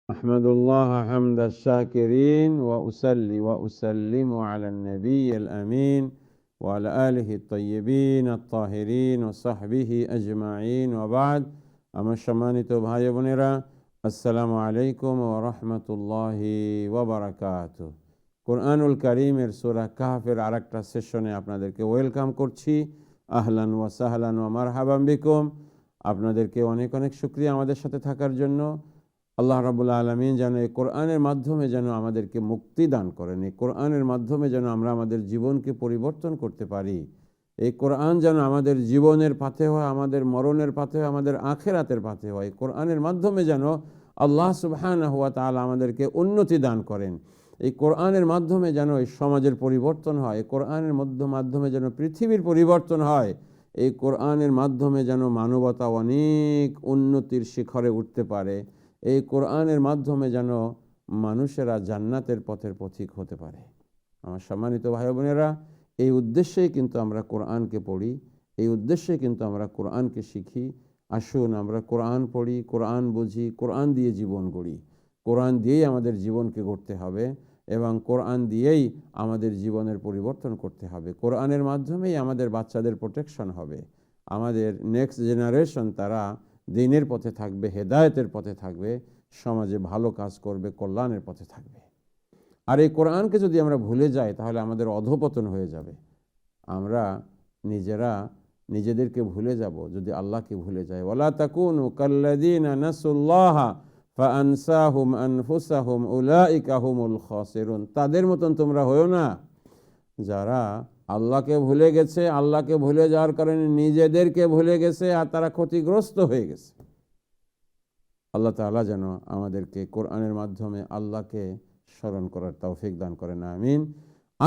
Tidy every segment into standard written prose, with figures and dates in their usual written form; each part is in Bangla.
أحمد الله حمد الشاكرين وأصلي وأسلم على النبي الأمين وعلى آله الطيبين الطاهرين وصحبه أجمعين وبعد আমার সম্মানিত ভাই বোনেরা আসসালামু আলাইকুম ওয়া রাহমাতুল্লাহি ওয়া বারাকাতুহু। কুরআনুল কারীমের সূরা কাহফের আরেকটা সেশনে আপনাদেরকে ওয়েলকাম করছি। আহলান ওয়া সাহলান ওয়া মারহাবান বিকুম। আপনাদেরকে অনেক অনেক শুকরিয়া আমাদের সাথে থাকার জন্য। আল্লাহ রাব্বুল আলামিন যেন এই কোরআনের মাধ্যমে যেন আমাদেরকে মুক্তি দান করেন, এই কোরআনের মাধ্যমে যেন আমরা আমাদের জীবনকে পরিবর্তন করতে পারি। এই কোরআন যেন আমাদের জীবনের পাথে হয়, আমাদের মরণের পাথে হয়, আমাদের আখিরাতের পাথে হয়। এই কোরআনের মাধ্যমে যেন আল্লাহ সুবহানাহু ওয়া তাআলা আমাদেরকে উন্নতি দান করেন। এই কোরআনের মাধ্যমে যেন এই সমাজের পরিবর্তন হয়, এই কোরআনের মাধ্যমে যেন পৃথিবীর পরিবর্তন হয়, এই কোরআনের মাধ্যমে যেন মানবতা অনেক উন্নতির শিখরে উঠতে পারে। এই কোরআনের মাধ্যমে যেন মানুষেরা জান্নাতের পথের পথিক হতে পারে। আমার সম্মানিত ভাই বোনেরা, এই উদ্দেশ্যেই কিন্তু আমরা কোরআনকে পড়ি, এই উদ্দেশ্যে কিন্তু আমরা কোরআনকে শিখি। আসুন আমরা কোরআন পড়ি, কোরআন বুঝি, কোরআন দিয়ে জীবন গড়ি। কোরআন দিয়েই আমাদের জীবনকে গড়তে হবে এবং কোরআন দিয়েই আমাদের জীবনের পরিবর্তন করতে হবে। কোরআনের মাধ্যমেই আমাদের বাচ্চাদের প্রোটেকশন হবে, আমাদের নেক্সট জেনারেশন তারা দ্বীনের পথে থাকবে, হেদায়েতের পথে থাকবে, সমাজে ভালো কাজ করবে, কল্যাণের পথে থাকবে। আর এই কোরআনকে যদি আমরা ভুলে যাই তাহলে আমাদের অধঃপতন হয়ে যাবে। আমরা নিজেদেরকে ভুলে যাব যদি আল্লাহকে ভুলে যাই। ওয়ালা তাকুনু কাল্লাযীনা নাসুল্লাহা ফাআনসাহুম আনফুসাহুম উলাইকা হুমুল খাসিরুন। তাদের মতন তোমরা হয়ো না যারা আল্লাহকে ভুলে গেছে, আল্লাহকে ভুলে যাওয়ার কারণে নিজেদেরকে ভুলে গেছে আর তারা ক্ষতিগ্রস্ত হয়ে গেছে। আল্লাহ তাআলা যেন আমাদেরকে কোরআনের মাধ্যমে আল্লাহকে স্মরণ করার তৌফিক দান করেন, আমিন।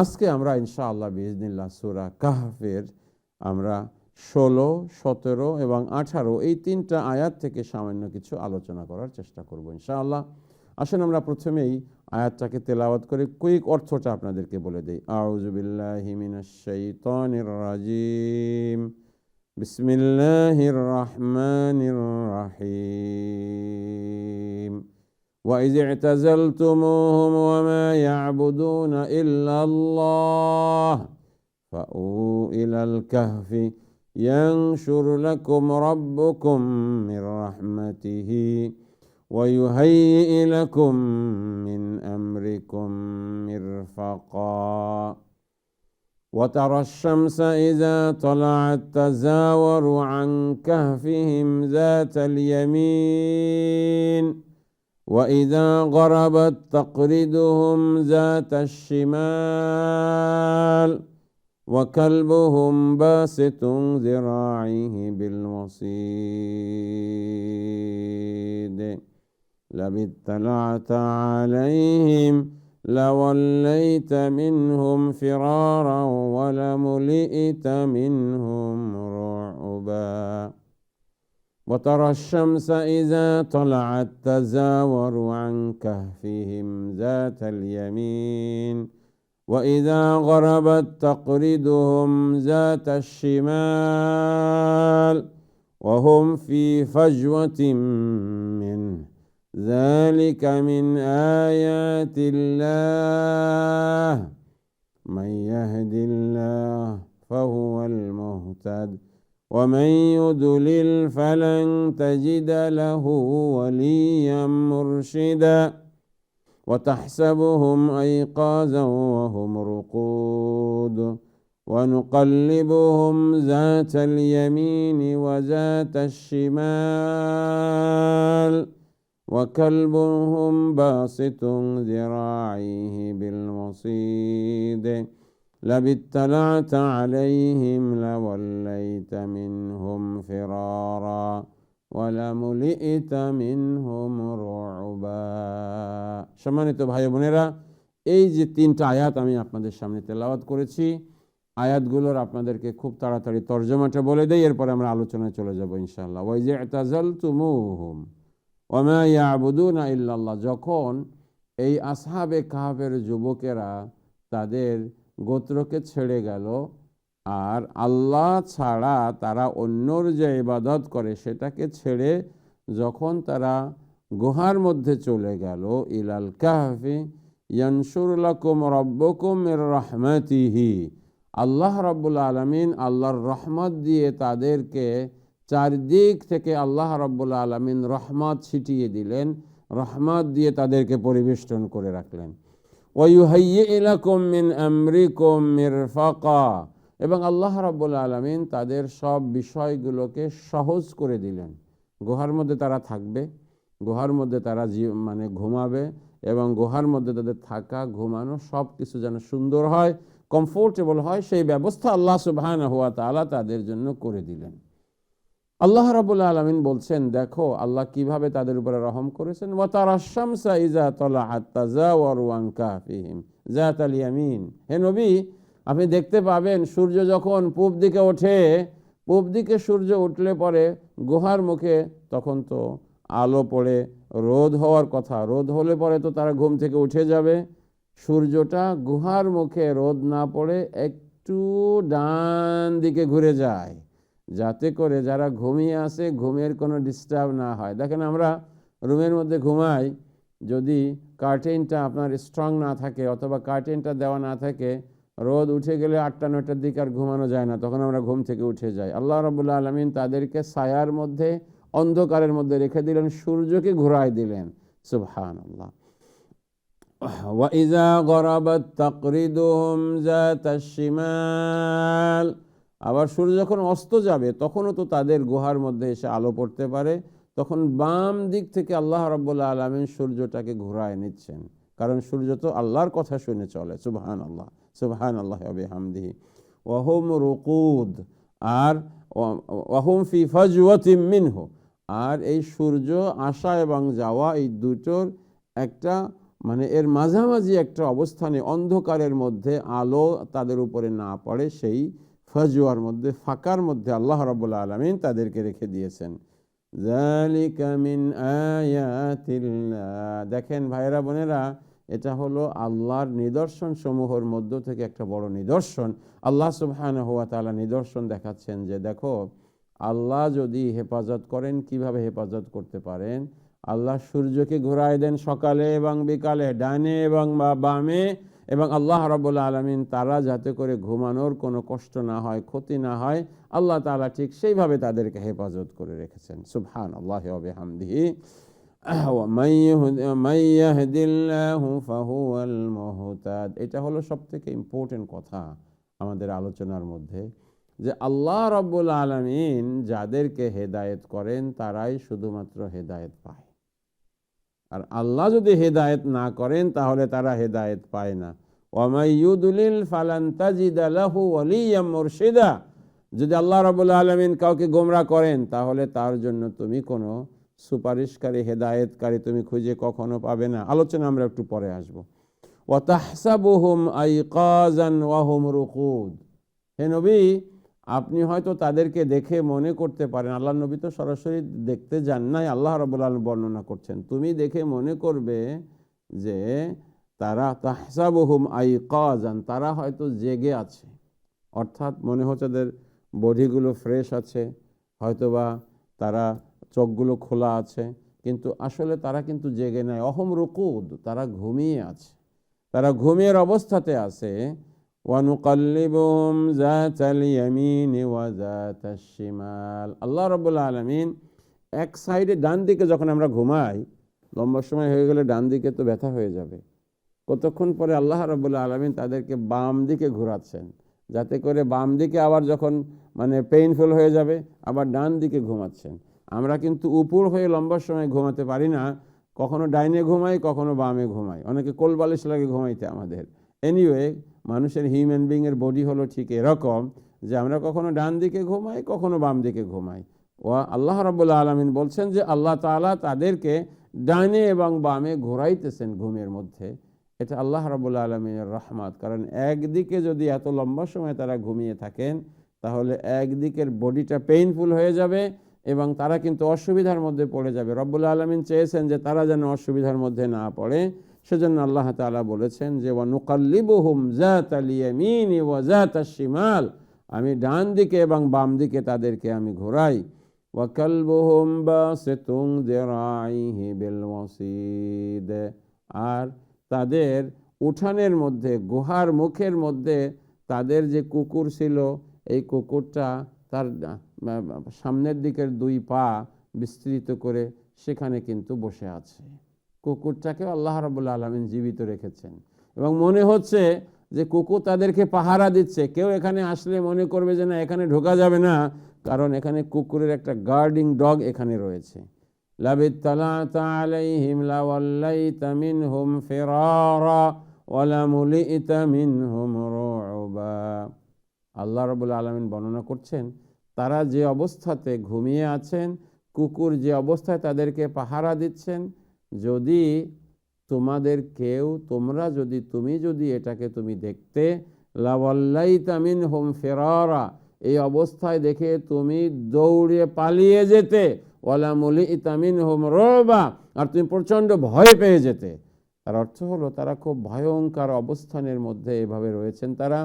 আজকে আমরা ইনশাআল্লাহ বিইজনিল্লাহ সূরা কাহফের আমরা 16, 17 এবং 18 এই তিনটা আয়াত থেকে সামান্য কিছু আলোচনা করার চেষ্টা করব ইনশাআল্লাহ। আসুন আমরা প্রথমেই আয়াতটাকে তেলাওয়াত করে কুইক অর্থটা আপনাদেরকে বলে দেই। আউযু বিল্লাহি মিনাশ শাইতানির রাজিম। বিসমিল্লাহির রহমানির রহিম। وَإِذِ اعْتَزَلْتُمُوهُمْ وَمَا يَعْبُدُونَ إِلَّا اللَّهَ فَأْوُوا إِلَى الْكَهْفِ يَنشُرْ لَكُمْ رَبُّكُمْ مِنْ رَحْمَتِهِ وَيُهَيِّئْ لَكُمْ مِنْ أَمْرِكُمْ مِرْفَقًا وَتَرَى الشَّمْسَ إِذَا طَلَعَتْ تَزَاوَرُ عَنْ كَهْفِهِمْ ذَاتَ الْيَمِينِ وَإِذَا غَرَبَتْ تَقْرِضُهُمْ ذَاتَ الشِّمَالِ وَكَلْبُهُمْ بَاسِطٌ ذِرَاعَيْهِ بِالْوَصِيدِ لَوِ اطَّلَعْتَ عَلَيْهِمْ لَوَلَّيْتَ مِنْهُمْ فِرَارًا وَلَمُلِئْتَ مِنْهُمْ رُعْبًا وَتَرَى الشَّمْسَ إِذَا طَلَعَتْ تَزَاوَرُ عَنْ كَهْفِهِمْ ذَاتَ الْيَمِينِ وَإِذَا غَرَبَتْ تَقْرِضُهُمْ ذَاتَ الشِّمَالِ وَهُمْ فِي فَجْوَةٍ مِّنْهُ ذَلِكَ مِنْ آيَاتِ اللَّهِ مَنْ يَهْدِ اللَّهُ فَهُوَ الْمُهْتَدِ وَمَنْ يُضْلِلْ فَلَنْ تَجِدَ لَهُ وَلِيًّا مُرْشِدًا وَتَحْسَبُهُمْ أَيْقَاظًا وَهُمْ رُقُودٌ وَنُقَلِّبُهُمْ ذَاتَ الْيَمِينِ وَذَاتَ الشِّمَالِ وَكَلْبُهُمْ بَاسِطٌ ذِرَاعَيْهِ بِالْوَصِيدِ لَوِ اطَّلَعْتَ عَلَيْهِمْ لَوَلَّيْتَ مِنْهُمْ فِرَارًا وَلَمُلِئْتَ مِنْهُمْ رُعْبًا। সম্মানিত ভাই বোনেরা, এই যে তিনটা আয়াত আমি আপনাদের সামনে তেলাওয়াত করেছি, আয়াতগুলোর আপনাদেরকে খুব তাড়াতাড়ি তরজমাটা বলে দেই, এরপর আমরা আলোচনায় চলে যাব ইনশাআল্লাহ। ওয়াইযা ইতাযালতুমুহুম ওয়া মা ইয়াবুদুনা ইল্লাল্লাহ, যখন এই আসহাবে কাহফের যুবকেরা তাদের গোত্রকে ছেড়ে গেল আর আল্লাহ ছাড়া তারা অন্যর যে ইবাদত করে সেটাকে ছেড়ে যখন তারা গুহার মধ্যে চলে গেল, ইলাল কাহফি ইয়ানশুর লাকুম রাব্বুকুম মির রাহমাতিহি, আল্লাহ রাব্বুল আলামিন আল্লাহর রহমত দিয়ে তাদেরকে চারদিক থেকে আল্লাহ রাব্বুল আলামিন রহমত ছিটিয়ে দিলেন, রহমত দিয়ে তাদেরকে পরিবেষ্টন করে রাখলেন। ওয়ায়ুহাইয়্যি লাকুম মিন আমরিকুম মিরফাকা, এবং আল্লাহ রাব্বুল আলামিন তাদের সব বিষয়গুলোকে সহজ করে দিলেন। গুহার মধ্যে তারা থাকবে, গুহার মধ্যে তারা ঘুমাবে, এবং গুহার মধ্যে তাদের থাকা ঘুমানো সব কিছু যেন সুন্দর হয়, কমফোর্টেবল হয়, সেই ব্যবস্থা আল্লাহ সুবহানাহু ওয়া তাআলা তাদের জন্য করে দিলেন। আল্লাহ রাব্বুল আলামিন বলছেন, দেখো আল্লাহ কিভাবে তাদের উপরে রহম করেছেন। ওয়া তারাশ শামসা ইযা তালাআত তাযাওয়ারু আন কাহফিহিম যাতাল ইয়ামিন, হে নবী আপনি দেখতে পাবেন সূর্য যখন পূব দিকে ওঠে, পূব দিকে সূর্য উঠলে পরে গুহার মুখে তখন তো আলো পড়ে, রোদ হওয়ার কথা, রোদ হলে পরে তো তারা ঘুম থেকে উঠে যাবে। সূর্যটা গুহার মুখে রোদ না পড়ে একটু ডান দিকে ঘুরে যায়, যাতে করে যারা ঘুমিয়ে আসে ঘুমের কোনো ডিস্টার্ব না হয়। দেখেন আমরা রুমের মধ্যে ঘুমাই, যদি কার্টেনটা আপনার স্ট্রং না থাকে অথবা কার্টেনটা দেওয়া না থাকে, রোদ উঠে গেলে 8টা 9টার দিকে আর ঘুমানো যায় না, তখন আমরা ঘুম থেকে উঠে যাই। আল্লাহ রাব্বুল আলামিন তাদেরকে ছায়ার মধ্যে, অন্ধকারের মধ্যে রেখে দিলেন, সূর্যকে ঘুরাই দিলেন। সুবহানাল্লাহ। ওয়া ইযা গরাবাত তাকরিদুহুম যাতাশ শিমাল, আবার সূর্য যখন অস্ত যাবে তখনও তো তাদের গুহার মধ্যে এসে আলো পড়তে পারে, তখন বাম দিক থেকে আল্লাহ রাব্বুল আলামিন সূর্যটাকে ঘুরায় নিচ্ছেন, কারণ সূর্য তো আল্লাহর কথা শুনে চলে। সুবহানাল্লাহ, সুবহানাল্লাহি ওয়া বিহামদিহি। ওয়া হুম রুকুদ, আর ওয়া হুম ফি ফাজওয়াতিম মিনহু, আর এই সূর্য আসা এবং যাওয়া এই দুটোর একটা এর মাঝামাঝি একটা অবস্থানে, অন্ধকারের মধ্যে আলো তাদের উপরে না পড়ে, সেই ফাজওয়ার মধ্যে, ফাঁকার মধ্যে আল্লাহ রাব্বুল আলামিন তাদেরকে রেখে দিয়েছেন। যালিকা মিন আয়াতিল্লাহ, দেখেন ভাইরা বোনেরা, এটা হলো আল্লাহর নিদর্শন সমূহের মধ্য থেকে একটা বড় নিদর্শন। আল্লাহ সুবহানাহু ওয়া তাআলা নিদর্শন দেখাচ্ছেন যে দেখো আল্লাহ যদি হেফাজত করেন, কিভাবে হেফাজত করতে পারেন। আল্লাহ সূর্যকে ঘুরায় দেন সকালে এবং বিকালে, ডানে এবং বামে, এবং আল্লাহ রাব্বুল আলামিন তারা যাতে করে ঘুমানোর কোনো কষ্ট না হয়, ক্ষতি না হয়, আল্লাহ তাআলা ঠিক সেইভাবে তাদেরকে হেফাজত করে রেখেছেন। সুবহানাল্লাহি ওয়া বিহামদিহি। মান ইয়াহদিল্লাহু ফাহুয়াল মুহতাদ, এটা হলো সবথেকে ইম্পর্টেন্ট কথা আমাদের আলোচনার মধ্যে, যে আল্লাহ রাব্বুল আলামিন যাদেরকে হেদায়েত করেন তারাই শুধুমাত্র হেদায়েত পায়, আর আল্লাহ যদি হেদায়েত না করেন তাহলে তারা হেদায়েত পায় না। ওয়া মাই ইউদলিল ফালান তাজিদা লাহু ওয়ালিয়াম মুরশিদা, যদি আল্লাহ রাব্বুল আলামিন কাউকে গোমরা করেন তাহলে তার জন্য তুমি কোনো সুপারিশকারী, হেদায়েতকারী তুমি খুঁজে কখনো পাবে না। আলোচনা আমরা একটু পরে আসব। ওয়া তাহসাবুহুম আইকাযান ওয়া হুম রুকুদ, হে নবী আপনি হয়তো তাদেরকে দেখে মনে করতে পারেন, আল্লাহ নবী তো সরাসরি দেখতে যান নাই, আল্লাহ রাব্বুল আলামিন বর্ণনা করছেন, তুমি দেখে মনে করবে যে তারা তাহসাবুহুম আইকাযান, তারা হয়তো জেগে আছে, অর্থাৎ মনে হচ্ছে তাদের বডিগুলো ফ্রেশ আছে, হয়তোবা তারা চোখগুলো খোলা আছে, কিন্তু আসলে তারা কিন্তু জেগে নাই। অহম রুকুদ, তারা ঘুমিয়ে আছে, তারা ঘুমের অবস্থাতে আছে। ওয়ানুকাল্লিবুহুম যাতাল ইয়ামিনি ওয়া যাতাশ শিমাল, আল্লাহ রাব্বুল আলামিন এক সাইডে ডান দিকে যখন আমরা ঘুমাই, লম্বা সময় হয়ে গেলে ডান দিকে তো ব্যথা হয়ে যাবে, কতক্ষণ পরে আল্লাহ রাব্বুল আলামিন তাদেরকে বাম দিকে ঘোরাচ্ছেন, যাতে করে বাম দিকে আবার যখন পেইনফুল হয়ে যাবে আবার ডান দিকে ঘুমাচ্ছেন। আমরা কিন্তু উপর হয়ে লম্বা সময় ঘুমাতে পারি না, কখনো ডাইনে ঘুমাই, কখনো বামে ঘুমাই, অনেকে কোল বালিশ লাগে ঘুমাইতে আমাদের। এনিওয়ে মানুষের হিউম্যান বিংয়ের বডি হলো ঠিক এরকম যে আমরা কখনো ডান দিকে ঘুমাই, কখনো বাম দিকে ঘুমাই। ও আল্লাহ রাব্বুল আলামিন বলছেন যে আল্লাহ তাআলা তাদেরকে ডাইনে এবং বামে ঘোরাইতেছেন ঘুমের মধ্যে। এটা আল্লাহ রাব্বুল আলামিনের রহমত, কারণ একদিকে যদি এত লম্বা সময় তারা ঘুমিয়ে থাকেন তাহলে একদিকের বডিটা পেইনফুল হয়ে যাবে এবং তারা কিন্তু অসুবিধার মধ্যে পড়ে যাবে। রব্বুল আলামিন চেয়েছেন যে তারা যেন অসুবিধার মধ্যে না পড়ে, সেজন্য আল্লাহ তাআলা বলেছেন যে ওয়ানুকাল্লিবুহুম যাতাল ইয়ামিনি ওয়া যাতাশ শিমাল, আমি ডান দিকে এবং বাম দিকে তাদেরকে আমি ঘোরাই। ওয়া কালবুহুম বাসিতুন যিরাইহি বিল ওয়াসিদ, আর তাদের উঠানের মধ্যে, গুহার মুখের মধ্যে তাদের যে কুকুর ছিল, এই কুকুরটা তার সামনের দিকের দুই পা বিস্তৃত করে সেখানে কিন্তু বসে আছে। কুকুরটাকে আল্লাহ রাব্বুল আলামিন জীবিত রেখেছেন এবং মনে হচ্ছে যে কুকুর তাদেরকে পাহারা দিচ্ছে। কেউ এখানে আসলে মনে করবে যে না, এখানে ঢোকা যাবে না, কারণ এখানে কুকুরের একটা গার্ডিং ডগ এখানে রয়েছে। লাবিত্তালাতা আলাইহিম লাওয়াল্লাইতা মিনহুম ফিরারা ওয়া লামুলিতা মিনহুম রুবা। আল্লাহ রাব্বুল আলামিন বর্ণনা করছেন, তারা যে অবস্থাতে ঘুমিয়ে আছেন, কুকুর যে অবস্থায় তাদেরকে পাহারা দিচ্ছেন, যদি তোমাদের কেউ, তুমি যদি এটাকে তুমি দেখতে, লাওয়াল্লাইতা মিনহুম ফিরারা, এই অবস্থায় দেখে তুমি দৌড়ে পালিয়ে যেতে, ওয়ালা মুলিতা মিনহুম রুবা, আর তুমি প্রচণ্ড ভয় পেয়ে যেতে। তার অর্থ হলো তারা খুব ভয়ঙ্কর অবস্থানের মধ্যে এভাবে রয়েছেন তারা।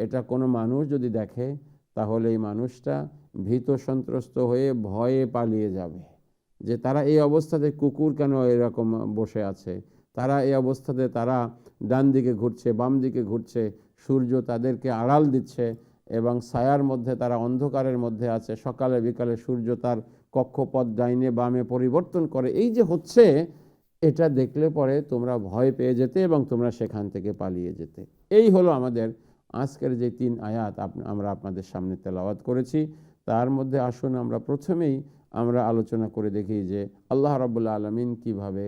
এটা কোনো মানুষ যদি দেখে তাহলে এই মানুষটা ভীত সন্ত্রস্ত হয়ে ভয়ে পালিয়ে যাবে, যে তারা এই অবস্থাতে, কুকুর কেন এরকম বসে আছে, তারা এই অবস্থাতে, তারা ডান দিকে ঘুরছে, বাম দিকে ঘুরছে, সূর্য তাদেরকে আড়াল দিচ্ছে এবং ছায়ার মধ্যে তারা অন্ধকারের মধ্যে আছে, সকালে বিকালে সূর্য তার কক্ষপথ ডাইনে বামে পরিবর্তন করে, এই যে হচ্ছে, এটা দেখলে পরে তোমরা ভয় পেয়ে যেতে এবং তোমরা সেখান থেকে পালিয়ে যেতে। এই হলো আমাদের আজকের যে 3 আয়াত আমরা আপনাদের সামনে তেলাওয়াত করেছি। তার মধ্যে আসুন আমরা প্রথমেই আমরা আলোচনা করে দেখি যে আল্লাহ রাব্বুল আলামিন কিভাবে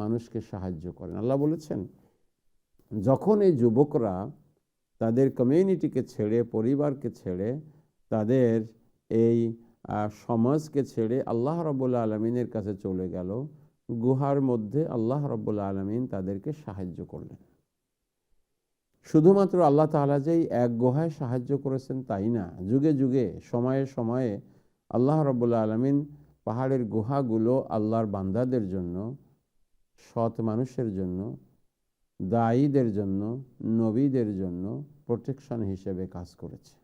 মানুষকে সাহায্য করেন। আল্লাহ বলেছেন, যখন এই যুবকরা তাদের কমিউনিটিকে ছেড়ে, পরিবারকে ছেড়ে, তাদের এই সমাজকে ছেড়ে আল্লাহ রাব্বুল আলামিনের কাছে চলে গেল, গুহার মধ্যে আল্লাহ রাব্বুল আলামিন তাদেরকে সাহায্য করলেন। শুধুমাত্র আল্লাহ তাআলা যেই এক গুহায় সাহায্য করেছেন তাই না, যুগে যুগে, সময়ে সময়ে আল্লাহ রাব্বুল আলামিন পাহাড়ের গুহাগুলো আল্লাহর বান্দাদের জন্য, সৎ মানুষের জন্য, দায়ীদের জন্য, নবীদের জন্য প্রোটেকশন হিসেবে কাজ করেছে।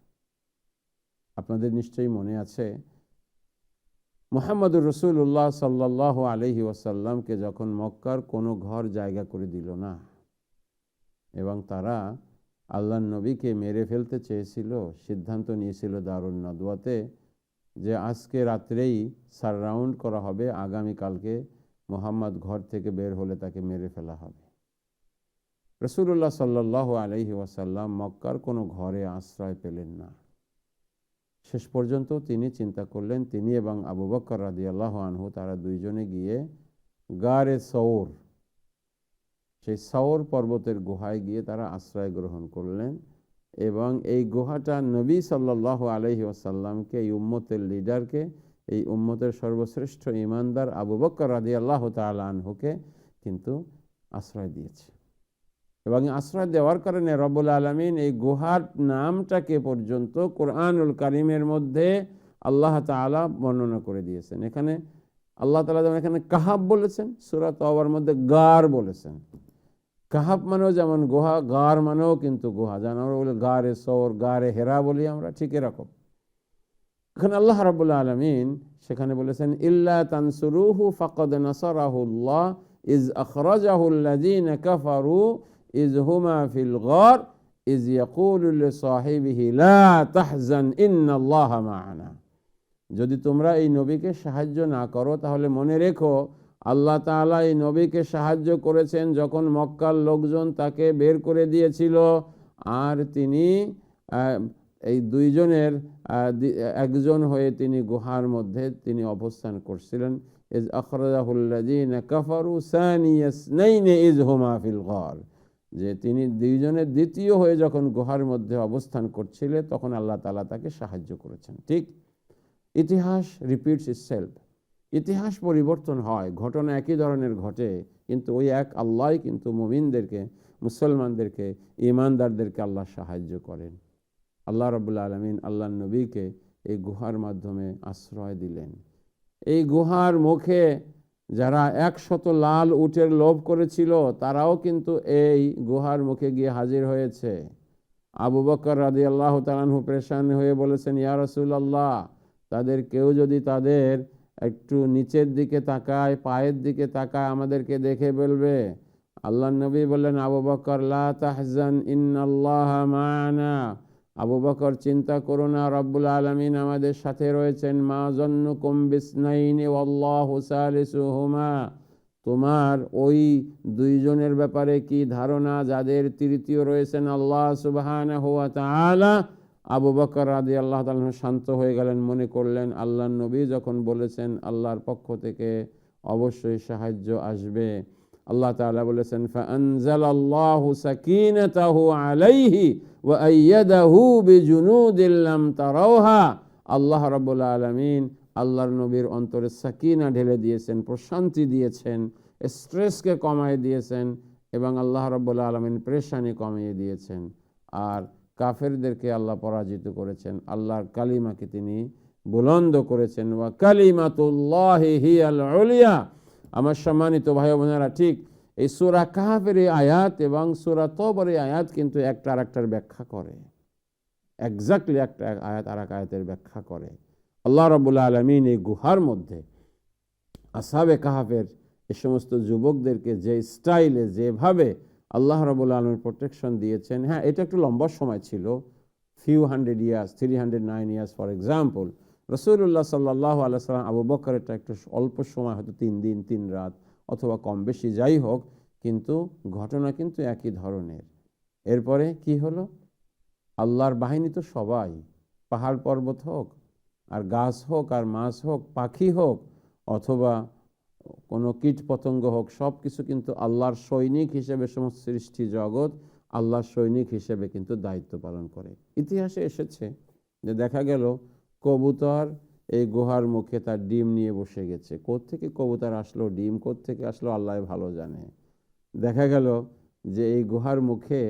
আপনাদের নিশ্চয়ই মনে আছে, মুহাম্মদুর রাসূলুল্লাহ সাল্লাল্লাহু আলাইহি ওয়াসাল্লামকে যখন মক্কার কোনো ঘর জায়গা করে দিল না এবং তারা আল্লাহর নবীকে মেরে ফেলতে চেয়েছিল, সিদ্ধান্ত নিয়েছিল দারুন নাদওয়াতে যে আজকে রাত্রেই সারাউন্ড করা হবে, আগামীকালকে মুহাম্মদ ঘর থেকে বের হলে তাকে মেরে ফেলা হবে। রাসূলুল্লাহ সাল্লাল্লাহু আলাইহি ওয়াসাল্লাম মক্কার কোনো ঘরে আশ্রয় পেলেন না। শেষ পর্যন্ত তিনি চিন্তা করলেন, তিনি এবং আবু বকর রাদিয়াল্লাহু আনহু, তারা দুইজনে গিয়ে গারে সৌর, সেই সৌর পর্বতের গুহায় গিয়ে তারা আশ্রয় গ্রহণ করলেন এবং এই গুহাটা নবী সাল্লাল্লাহু আলাইহি ওয়াসাল্লামকে, এই উম্মতের লিডারকে, এই উম্মতের সর্বশ্রেষ্ঠ ঈমানদার আবু বকর রাদিয়াল্লাহু তাআলা আনহুকে কিন্তু আশ্রয় দিয়েছে। এবং আশ্রয় দেওয়ার কারণে রব্বুল আলামিন এই গুহার নামটাকে পর্যন্ত কোরআনুল কারীমের মধ্যে আল্লাহ তাআলা বর্ণনা করে দিয়েছেন। এখানে আল্লাহ তাআলা যেমন এখানে কাহাব বলেছেন, সূরা তাওবার মধ্যে গার বলেছেন। কাহাব মানেও যেমন গুহা, গার মানেও কিন্তু গুহা, যেমন আমরা বলি গারে সৌর, গারে হেরা বলি আমরা, ঠিক এরকম এখানে আল্লাহ রাব্বুল আলামিন সেখানে বলেছেন, ইল্লা তানসুরুহু ফাকাদ নাসারাহুল্লাহ ইজ আখরাজাহুল্লাযীনা কাফারু ইজ হুমা ফিল গার ইজ ইয়াকুলু লিসাহিবিহি লা তাহজান ইন্নাল্লাহা মা'ানা। যদি তোমরা এই নবীকে সাহায্য না করো তাহলে মনে রেখো, আল্লাহ তাআলা এই নবীকে সাহায্য করেছেন যখন মক্কার লোকজন তাকে বের করে দিয়েছিল, আর তিনি এই দুইজনের একজন হয়ে তিনি গুহার মধ্যে তিনি অবস্থান করছিলেন। ইজ আখরাজাহুল্লাযীনা কাফারু সানিয়া ইসনাইনি ইজ হুমা ফিল গার, যে তিনি দুইজনের দ্বিতীয় হয়ে যখন গুহার মধ্যে অবস্থান করছিলেন তখন আল্লাহ তাআলা তাকে সাহায্য করেছেন। ঠিক, ইতিহাস রিপিটস ইটসেলফ, ইতিহাস পরিবর্তন হয়, ঘটনা একই ধরনের ঘটে, কিন্তু ওই এক আল্লাহই কিন্তু মুমিনদেরকে, মুসলমানদেরকে, ঈমানদারদেরকে আল্লাহ সাহায্য করেন। আল্লাহ রাব্বুল আলামিন আল্লাহর নবীকে এই গুহার মাধ্যমে আশ্রয় দিলেন। এই গুহার মুখে যারা 100 লাল উটের লোভ করেছিল তারাও কিন্তু এই গুহার মুখে গিয়ে হাজির হয়েছে। আবু বকর রাদিয়াল্লাহু তাআলা আনহু পেরেশান হয়ে বলেছেন, ইয়া রাসূলুল্লাহ, তাদের কেউ যদি তাদের একটু নিচের দিকে তাকায়, পায়ের দিকে তাকায়, আমাদেরকে দেখে বলবে, আল্লাহর নবী বললেন, আবু বকর লা তাহজান ইন্নাল্লাহা মা'ানা, আবু বকর চিন্তা করো না, রব্বুল আলামিন আমাদের সাথে রয়েছেন। মা যন্নুকুম বিসনাইনি ওয়াল্লাহু সালিসুহুমা, তোমার ওই দুইজনের ব্যাপারে কি ধারণা যাদের তৃতীয় রয়েছেন আল্লাহ সুবহানাহু ওয়া তাআলা। আবু বকর রাদিয়াল্লাহু তাআলা শান্ত হয়ে গেলেন, মনে করলেন আল্লাহর নবী যখন বলেছেন আল্লাহর পক্ষ থেকে অবশ্যই সাহায্য আসবে। আল্লাহ তাআলা বলেছেন, ফাআনজালাল্লাহু সাকিনাতাহু আলাইহি ওয়া আইয়াদাহু বিজুনুদিন লাম তারাউহা। আল্লাহ রাব্বুল আলামিন আল্লাহর নবীর অন্তরে সাকিনা ঢেলে দিয়েছেন, প্রশান্তি দিয়েছেন, স্ট্রেসকে কমায় দিয়েছেন এবং আল্লাহ রাব্বুল আলামিন পেরেশানি কমিয়ে দিয়েছেন। আর কাফেরদেরকে আল্লাহ পরাজিত করেছেন, আল্লাহর কালিমাকে তিনি বুলন্দ করেছেন। ওয়া কালিমাতুল্লাহি হিয়াল উলিয়া। আমার সম্মানিত ভাই বোনেরা, ঠিক এই সূরা কাহফের এই আয়াত এবং সূরা তওবার এই আয়াত কিন্তু একটা আরেকটার ব্যাখ্যা করে, এক্স্যাক্টলি একটা আয়াত আর এক আয়াতের ব্যাখ্যা করে। আল্লাহ রাব্বুল আলামিন এই গুহার মধ্যে আসহাবে কাহফের এই সমস্ত যুবকদেরকে যে স্টাইলে, যেভাবে আল্লাহ রাব্বুল আলামিন প্রোটেকশন দিয়েছেন, হ্যাঁ এটা একটু লম্বা সময় ছিল, few hundred years, 309 years for example. রাসূলুল্লাহ সাল্লাল্লাহু আলাইহি ওয়াসাল্লাম আবু বকরেরটা একটু অল্প সময়, হয়তো 3 দিন 3 রাত অথবা কম বেশি যাই হোক, কিন্তু ঘটনা কিন্তু একই ধরনের। এরপরে কি হলো, আল্লাহর বাহিনী তো সবাই, পাহাড় পর্বত হোক আর গাছ হোক আর মাছ হোক, পাখি হোক অথবা কোনো কীট পতঙ্গ হোক, সব কিছু কিন্তু আল্লাহর সৈনিক হিসেবে, সমস্ত সৃষ্টি জগৎ আল্লাহর সৈনিক হিসেবে কিন্তু দায়িত্ব পালন করে। ইতিহাসে এসেছে যে দেখা গেল কবুতর এই গুহার মুখে তার ডিম নিয়ে বসে গেছে। কোত্থেকে কবুতর আসলো, ডিম কোত্থেকে আসলো, আল্লাহ ভালো জানে। দেখা গেল যে এই গুহার মুখে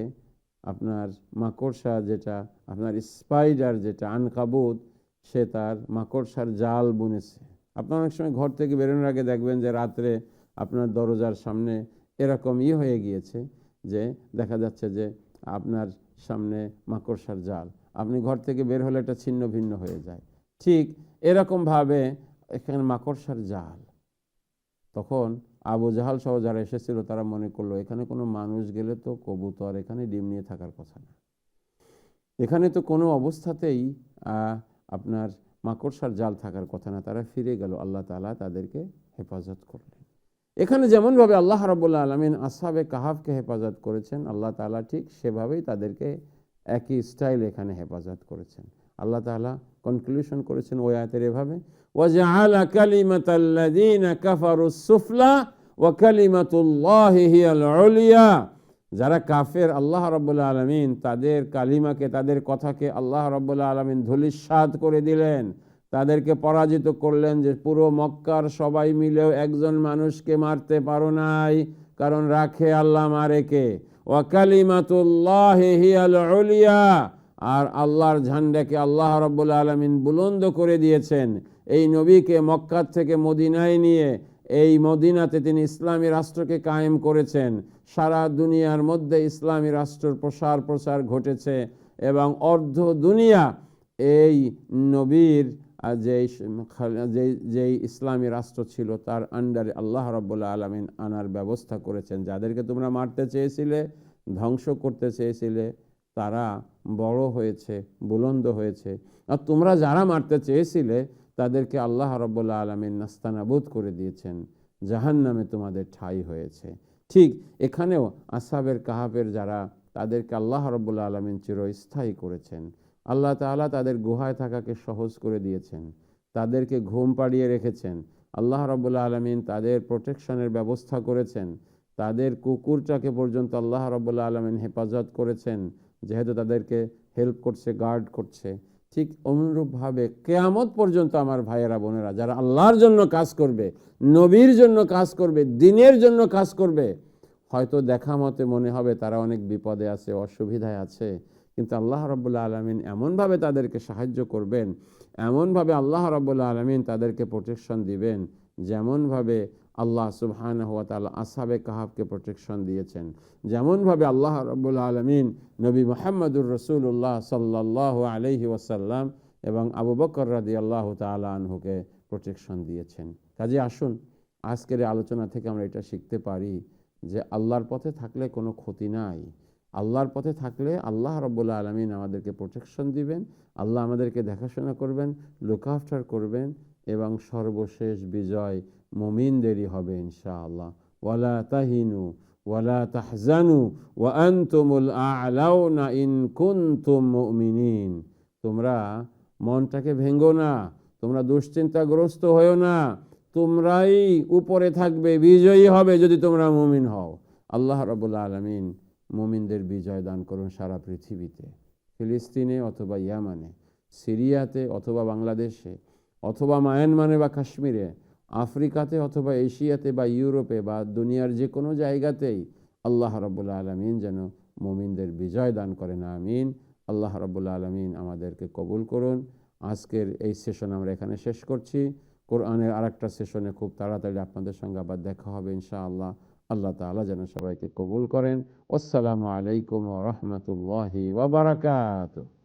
আপনার মাকড়সা, যেটা আপনার স্পাইডার, যেটা আনকাবুত, সে তার মাকড়সার জাল বুনেছে। আপনার অনেক সময় ঘর থেকে বেরোনোর আগে দেখবেন যে রাত্রে আপনার দরজার সামনে এরকম হয়ে গিয়েছে যে দেখা যাচ্ছে যে আপনার সামনে মাকড়সার জাল, আপনি ঘর থেকে বের হলে এটা ছিন্ন ভিন্ন হয়ে যায়। ঠিক এরকমভাবে এখানে মাকড়সার জাল। তখন আবু জাহাল সহ যারা এসেছিল তারা মনে করলো এখানে কোনো মানুষ গেলে তো কবুতর এখানে ডিম নিয়ে থাকার কথা না, এখানে তো কোনো অবস্থাতেই আপনার মাকড়সার জাল থাকার কথা না। তারা ফিরে গেল, আল্লাহ তাআলা তাদেরকে হেফাজত করলেন। এখানে যেমনভাবে আল্লাহ রাব্বুল আলামিন আসহাবে কাহাফকে হেফাজত করেছেন, আল্লাহ তাআলা ঠিক সেভাবেই তাদেরকে একই স্টাইল এখানে হেফাজত করেছেন। আল্লাহ তাআলা কনক্লুশন করেছেন ওই আয়াতের এভাবে, ওয়াজআলা কালিমাতাল্লাযীনা কাফারুস সুফলা ওয়া কালিমাতুল্লাহি হিয়াল উলিয়া। যারা কাফের, আল্লাহ রাব্বুল আলামিন তাদের কালিমাকে, তাদের কথাকে আল্লাহ রাব্বুল আলামিন ধূলিসাৎ করে দিলেন, তাদেরকে পরাজিত করলেন। যে পুরো মক্কার সবাই মিলেও একজন মানুষকে মারতে পারো নাই, কারণ রাখে আল্লাহ, মারে কে? ওয়া কালিমাতুল্লাহি হিয়াল উলিয়া। আর আল্লাহর ঝান্ডাকে আল্লাহ রাব্বুল আলামিন বুলন্দ করে দিয়েছেন। এই নবীকে মক্কা থেকে মদিনায় নিয়ে এই মদিনাতে তিনি ইসলামী রাষ্ট্রকে কায়েম করেছেন। সারা দুনিয়ার মধ্যে ইসলামী রাষ্ট্রের প্রসার ঘটেছে এবং অর্ধ দুনিয়া এই নবীর যেই ইসলামী রাষ্ট্র ছিল তার আন্ডারে আল্লাহ রাব্বুল আলামিন আনার ব্যবস্থা করেছেন। যাদেরকে তোমরা মারতে চেয়েছিলে, ধ্বংস করতে চেয়েছিলে, তারা বড় হয়েছে, বুলন্দ হয়েছে। আর তোমরা যারা মারতে চেয়েছিলে তাদেরকে আল্লাহ রাব্বুল আলামিন নাস্তানাবুদ করে দিয়েছেন, জাহান্নামে তোমাদের ঠাঁই হয়েছে। ঠিক এখানেও আসহাবের কাহাফের যারা, তাদেরকে আল্লাহ রাব্বুল আলামিন চিরস্থায়ী করেছেন। আল্লাহ তাআলা তাদের গুহায় থাকাকে সহজ করে দিয়েছেন, তাদেরকে ঘুম পাড়িয়ে রেখেছেন। আল্লাহ রাব্বুল আলামিন তাদের প্রোটেকশনের ব্যবস্থা করেছেন, তাদের কুকুরটাকে পর্যন্ত আল্লাহ রাব্বুল আলামিন হেফাজত করেছেন, যেহেতু তাদেরকে হেল্প করছে, গার্ড করছে। ঠিক অনুরূপভাবে কিয়ামত পর্যন্ত আমার ভাইয়েরা বোনেরা, যারা আল্লাহর জন্য কাজ করবে, নবীর জন্য কাজ করবে, দ্বীনের জন্য কাজ করবে, হয়তো দেখা মতে মনে হবে তারা অনেক বিপদে আছে, অসুবিধায় আছে, কিন্তু আল্লাহ রাব্বুল আলামিন এমনভাবে তাদেরকে সাহায্য করবেন, এমনভাবে আল্লাহ রাব্বুল আলামিন তাদেরকে প্রোটেকশন দিবেন, যেমনভাবে আল্লাহ সুবহানাহু ওয়া তাআলা আসহাবে কাহাফকে প্রোটেকশন দিয়েছেন, যেমনভাবে আল্লাহ রাব্বুল আলামিন নবী মুহাম্মদুর রাসূলুল্লাহ সাল্লাল্লাহু আলাইহি ওয়াসাল্লাম এবং আবু বকর রাদিয়াল্লাহু তাআলা আনহুকে প্রোটেকশন দিয়েছেন। কাজে আসুন আজকের এই আলোচনা থেকে আমরা এটা শিখতে পারি যে আল্লাহর পথে থাকলে কোনো ক্ষতি নাই। আল্লাহর পথে থাকলে আল্লাহ রাব্বুল আলামিন আমাদেরকে প্রোটেকশন দিবেন, আল্লাহ আমাদেরকে দেখাশোনা করবেন, লুক আফটার করবেন এবং সর্বশেষ বিজয় মুমিনদেরই হবে ইনশাআল্লাহ। ওয়ালা তাহিনু ওয়ালা তাহজানু ওয়া আনতুমুল আ'লাউনা ইন কুনতুম মুমিনিন। তোমরা মনটাকে ভেঙ্গো না, তোমরা দুশ্চিন্তাগ্রস্ত হয়েও না, তোমরাই উপরে থাকবে, বিজয়ী হবে যদি তোমরা মুমিন হও। আল্লাহ রাব্বুল আলামিন মুমিনদের বিজয় দান করুন সারা পৃথিবীতে, ফিলিস্তিনে অথবা ইয়ামানে, সিরিয়াতে অথবা বাংলাদেশে অথবা মায়ানমারে বা কাশ্মীরে, আফ্রিকাতে অথবা এশিয়াতে বা ইউরোপে বা দুনিয়ার যে কোনো জায়গাতেই আল্লাহ রাব্বুল আলামিন যেন মুমিনদের বিজয় দান করেন, আমিন। আল্লাহ রাব্বুল আলামিন আমাদেরকে কবুল করুন। আজকের এই সেশন আমরা এখানে শেষ করছি। কোরআনের আরেকটা সেশনে খুব তাড়াতাড়ি আপনাদের সঙ্গে আবার দেখা হবে ইনশাআল্লাহ। আল্লাহ তাআলা যেন সবাইকে কবুল করেন। আসসালামু আলাইকুম ওয়া রাহমাতুল্লাহি ওয়া বারাকাতুহু।